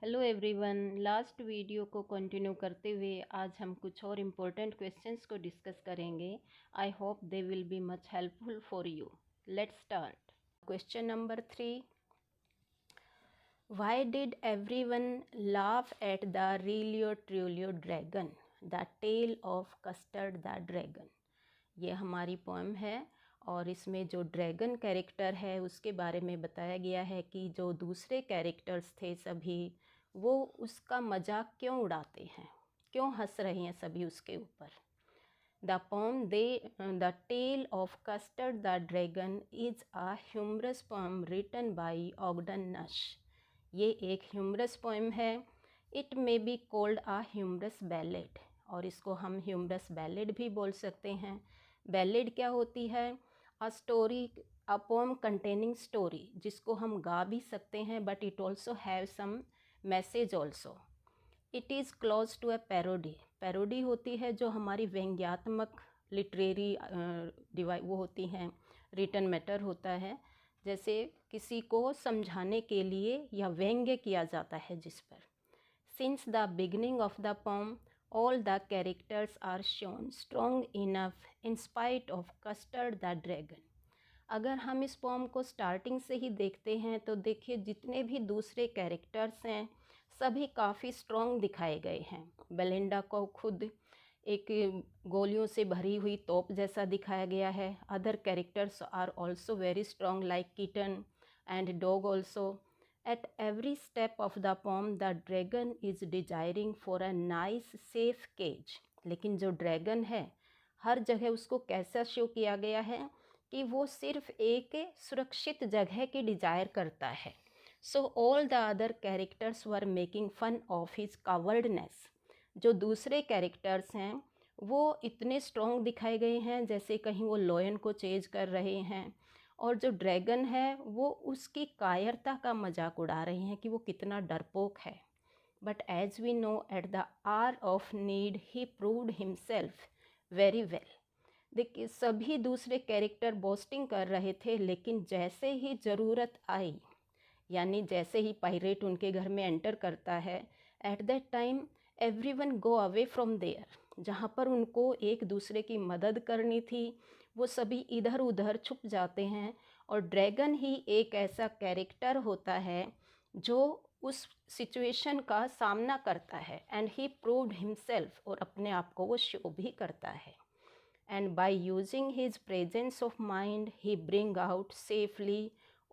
Hello everyone, last video को continue करते हुए आज हम कुछ और इम्पोर्टेंट क्वेश्चंस को डिस्कस करेंगे। I hope they will be much helpful for you. Let's start. Question number 3, why did everyone laugh at the realio trulio dragon, the tale of custard the dragon. ये हमारी poem है और इसमें जो dragon character है उसके बारे में बताया गया है कि जो दूसरे कैरेक्टर्स थे सभी, वो उसका मजाक क्यों उड़ाते हैं, क्यों हंस रहे हैं सभी उसके ऊपर। The poem the tale of custard the dragon is a humorous poem written by Ogden Nash. ये एक ह्यूमरस पोएम है। It may be called a humorous ballad, और इसको हम ह्यूमरस बैलेड भी बोल सकते हैं। बैलेड क्या होती है? A story, a poem containing story, जिसको हम गा भी सकते हैं but it also have some message also. It is close to a parody. Parody होती है जो हमारी व्यंग्यात्मक लिटरेरी वो होती हैं, रिटन मैटर होता है, जैसे किसी को समझाने के लिए या व्यंग्य किया जाता है जिस पर। Since the beginning of the pome all the characters are shown strong enough in spite of Custard the dragon। अगर हम इस पोम को स्टार्टिंग से ही देखते हैं तो देखिए जितने भी दूसरे कैरेक्टर्स हैं सभी काफ़ी स्ट्रॉन्ग दिखाए गए हैं। बेलिंडा को खुद एक गोलियों से भरी हुई तोप जैसा दिखाया गया है। Other characters are also very strong like kitten and dog also. At every step of the poem, the dragon is desiring for a nice safe cage। लेकिन जो ड्रैगन है हर जगह उसको कैसा शो किया गया है कि वो सिर्फ एक सुरक्षित जगह की डिजायर करता है। So all the other characters were making fun of his cowardness. जो दूसरे कैरेक्टर्स हैं वो इतने स्ट्रॉन्ग दिखाए गए हैं जैसे कहीं वो लॉयन को चेज कर रहे हैं, और जो ड्रैगन है वो उसकी कायरता का मजाक उड़ा रहे हैं कि वो कितना डरपोक है। But as we know at the hour of need he proved himself very well. देखिए सभी दूसरे कैरेक्टर बोस्टिंग कर रहे थे, लेकिन जैसे ही ज़रूरत आई, यानी जैसे ही पायरेट उनके घर में एंटर करता है, at that time everyone go away from there. जहाँ पर उनको एक दूसरे की मदद करनी थी वो सभी इधर उधर छुप जाते हैं, और ड्रैगन ही एक ऐसा कैरेक्टर होता है जो उस सिचुएशन का सामना करता है, एंड ही प्रूव्ड हिमसेल्फ, और अपने आप को वो शो भी करता है। And by using his presence of mind, he bring out safely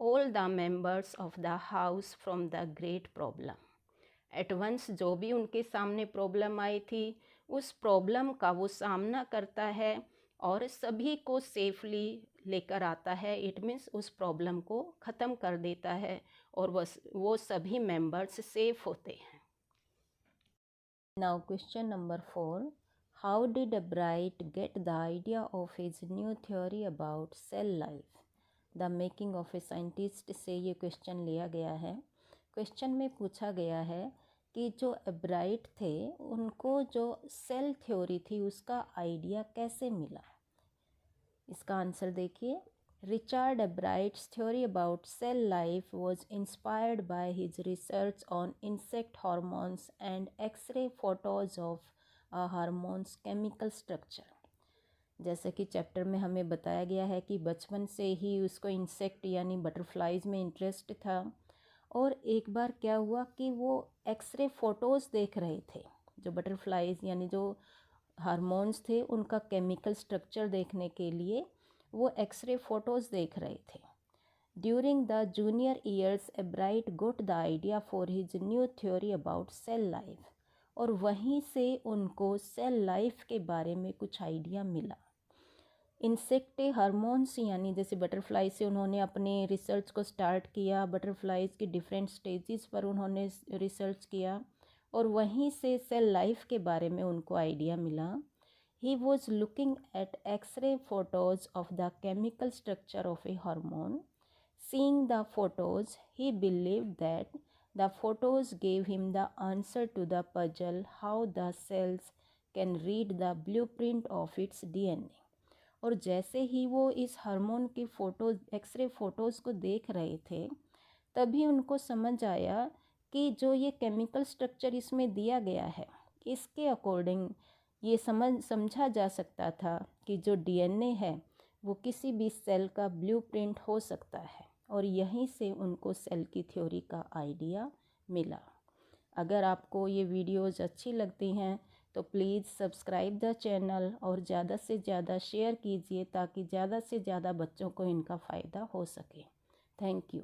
all the members of the house from the great problem। At once जो भी उनके सामने प्रॉब्लम आई थी उस प्रॉब्लम का वो सामना करता है और सभी को सेफली लेकर आता है। इट मीन्स उस प्रॉब्लम को ख़त्म कर देता है और वो सभी मेंबर्स सेफ होते हैं। Now question number 4, How did Bright get the idea of his new theory about cell life? The making of a scientist से ये क्वेश्चन लिया गया है। क्वेश्चन में पूछा गया है कि जो ब्राइट थे उनको जो सेल थ्योरी थी उसका आइडिया कैसे मिला। इसका आंसर देखिए। Richard Bright's theory about cell life was inspired by his research on insect hormones and X-ray photos of a hormone's chemical structure। जैसे कि चैप्टर में हमें बताया गया है कि बचपन से ही उसको इंसेक्ट यानी बटरफ्लाइज में इंटरेस्ट था, और एक बार क्या हुआ कि वो एक्सरे फ़ोटोज़ देख रहे थे। जो बटरफ्लाइज यानी जो हार्मोन्स थे उनका केमिकल स्ट्रक्चर देखने के लिए वो एक्सरे फ़ोटोज़ देख रहे थे। During the junior years Bright got the idea for his new theory about cell life, और वहीं से उनको सेल लाइफ के बारे में कुछ आइडिया मिला। इंसेक्ट हार्मोन्स यानी जैसे बटरफ्लाई से उन्होंने अपने रिसर्च को स्टार्ट किया। बटरफ्लाइज की डिफरेंट स्टेजेस पर उन्होंने रिसर्च किया और वहीं से सेल लाइफ के बारे में उनको आइडिया मिला। He was looking at X-ray photos of the chemical structure of a hormone. Seeing the photos, he believed that the photos gave him the answer to the puzzle how the cells can read the blueprint of its DNA। और जैसे ही वो इस hormone की photos x ray photos को देख रहे थे तभी उनको समझ आया कि जो ये केमिकल स्ट्रक्चर इसमें दिया गया है, इसके अकॉर्डिंग ये समझा जा सकता था कि जो डीएनए है वो किसी भी सेल का ब्लूप्रिंट हो सकता है, और यहीं से उनको सेल की थ्योरी का आइडिया मिला। अगर आपको ये वीडियोज़ अच्छी लगती हैं तो प्लीज़ सब्सक्राइब द चैनल और ज़्यादा से ज़्यादा शेयर कीजिए ताकि ज़्यादा से ज़्यादा बच्चों को इनका फ़ायदा हो सके। Thank you.